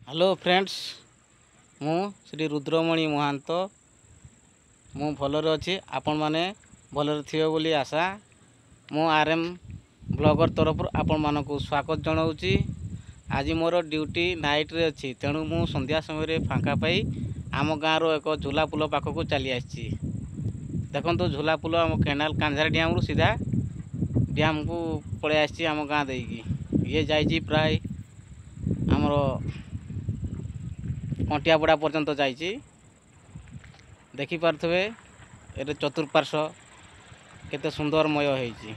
Hello friends, मु श्री रुद्रमणि महांत मु भलरे अच्छी आपण माने भलरे थिबे बोली आशा। मु आरएम ब्लॉगर तरफ आपण मानकु स्वागत जनाऊँगी। आज मोर ड्यूटी नाइट रे अच्छी, तेणु मु संध्या समय फांका पाई आम गाँव रो एक झूला पुल पाखक चली आसी। देखो झूला पुल आम केनाल कांझार डैम रु सीधा डैम को पड़े आसी आम गाँ देकी। ये जाइए प्राय आमर कंटियापड़ा पर्यंत जाइए। देखिपे ये चतुर्पार्श्व केते सुंदरमय होइछि।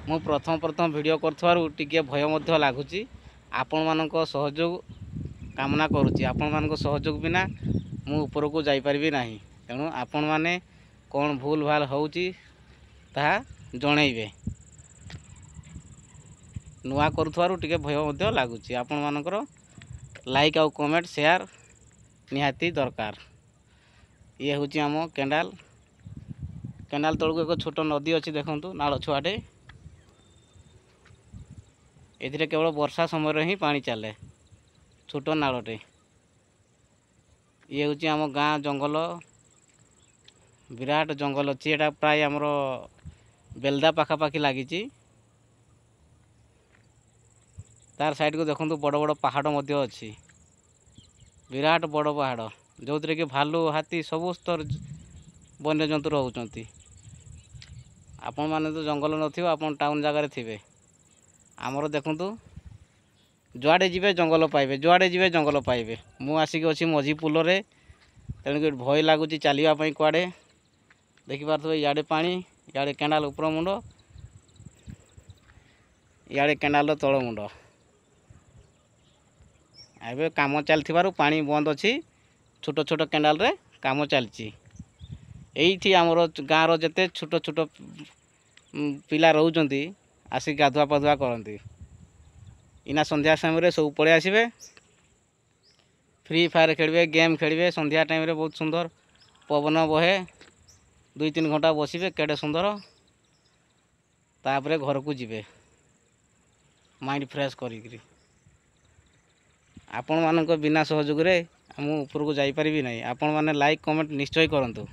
मु प्रथम वीडियो करथवारु टिके भय मध्य लागुछि। आपण मानक सहयोग कामना करुछि। आपण मानक सहयोग बिना मु ऊपर को जाई परबी नाही। तेणु आपण माने कोन भूल भाल होउछि ता जणैबे। नुआ करुथवारु टिके भय मध्य लागुछि। आपण मानकर लाइक आउ कमेंट शेयर निहाती दरकार। ये होछि आम केनाल तळको एक छोट नदी अछि। देखंतु नाळ छुआटे एथिरे केवल वर्षा समय ही पानी चले, छोट नाळटे। ये होछि आम गाँ जंगल, विराट जंगल अछि। एटा प्राय हमरो बेलदा पाखापाखि लागिछि। तार साइड को देखो बड़ बड़ पहाड़ मध्य अच्छी, विराट बड़ पहाड़ जो थे कि भालू हाथी सब स्तर वन्यजंतु रोचंती। आपण माने तो जंगल नथिबो, आपण टाउन जगार थिबे। आमर देखंतु जुआडे जिवे जंगल पाइबे, जुआडे जिवे जंगल पाइबे। मु आसिक अछि मझी पुल रे, तेणुक भय लागुची चलिया पई कुआडे। देखि पारथबे याडे पानी, याडे केनाल ऊपर मुंड, याडे केनाल तळ मुंड। एबे काम चलथिबारु पानी बंद अछि। छोट छोट केनाल रे काम चलछि। एइठी हमर गाँ रो जते छोट छोट पिला रहउचंती आसी गाधुआ पाधुआ करंती। इना संध्या समय सब पळे आसीबे, फ्री फायर खेलबे, गेम खेलबे। संध्या टाइम रे बहुत सुंदर पवन बहे, 2-3 घंटा बसिबे, केडे सुंदर। तापरे घर को जिबे माइंड फ्रेश करिकरी। आपण मानक बिना सहयोग रे हम ऊपर को जाई परिबी नाही। आपण माने लाइक कमेंट निश्चय करंतु।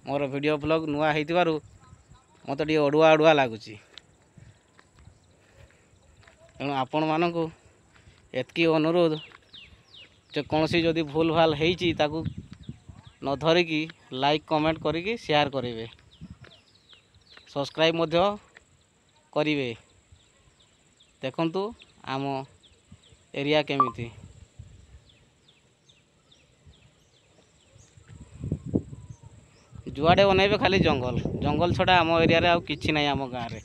मोर वीडियो ब्लॉग नुआ हेतिबारु मते डी अडुआ अडुआ लागुची। तेणु आपण मानकु एतकी अनुरोध जे कोनसी जदि भूल भाल हेइची ताकू न धरिकी लाइक कमेंट करिकी शेयर करिवे, सब्सक्राइब मध्य करिवे। देखंतु आम एरिया केमिति जुआडे अनेबे खाली जंगल जंगल छड़ा आम एरिया रे आउ किछि नै। आम गाँ रे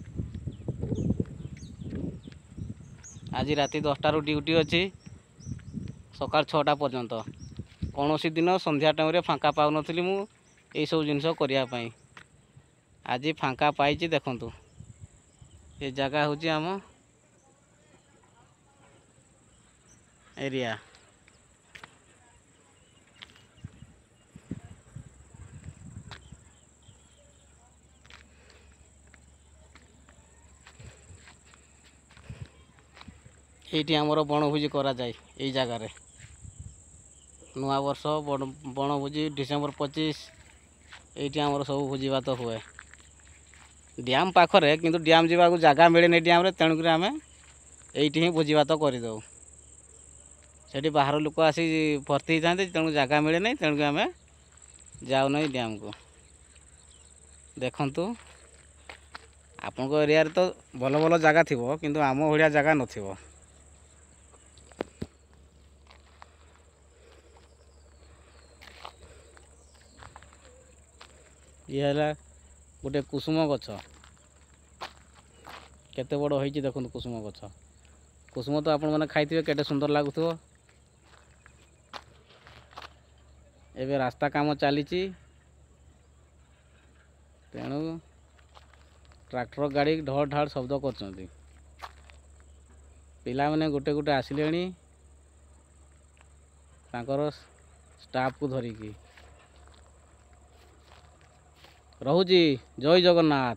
आज राति 10टा रु ड्यूटी अछि, सकाळ 6टा पर्यंत। कौनसी दिन संध्या टाइम रे फांका पाउ नथिली मु एई सब जिंस करिया पई। आज फांका पाइछि। देखंतु ये जगह होछि आम एरिया। एठी हमर बनभोजी करा जाय। एई जगह रे नुआ वर्ष बनभोजी डिसेंबर 25 एठी हमर सब भोजी भात हुए डैम पाखरे। किंतु डैम जीवा को जगह मिले नै डैम रे, तेणु करी आमे एठी ही भोजी भात करि दउ। सेठी बाहर लोक आसी भर्ती थांते, तेणु जगह मिले नै, तेणु करी आमे जाउ नै डैम को। देखंतु आपन को एरिया रे तो भलो भलो जगह थिबो, किंतु आमो भलिया जगह नथिबो। ये हला गोटे कुसुम गछ, केते बड़ होइछि देखंतु कुसुम गछ। कुसुम तो आपण माने खाइथिबे, केते सुंदर लागुथबो। एबे रास्ता काम चलीछि, तेणु ट्रैक्टर गाड़ी ढड़ ढाड़ शब्द करछंती। पिला माने गोटे गोटे आसिलेनी तांकर स्टाफ को धरिकी। रहुजी, जय जगन्नाथ।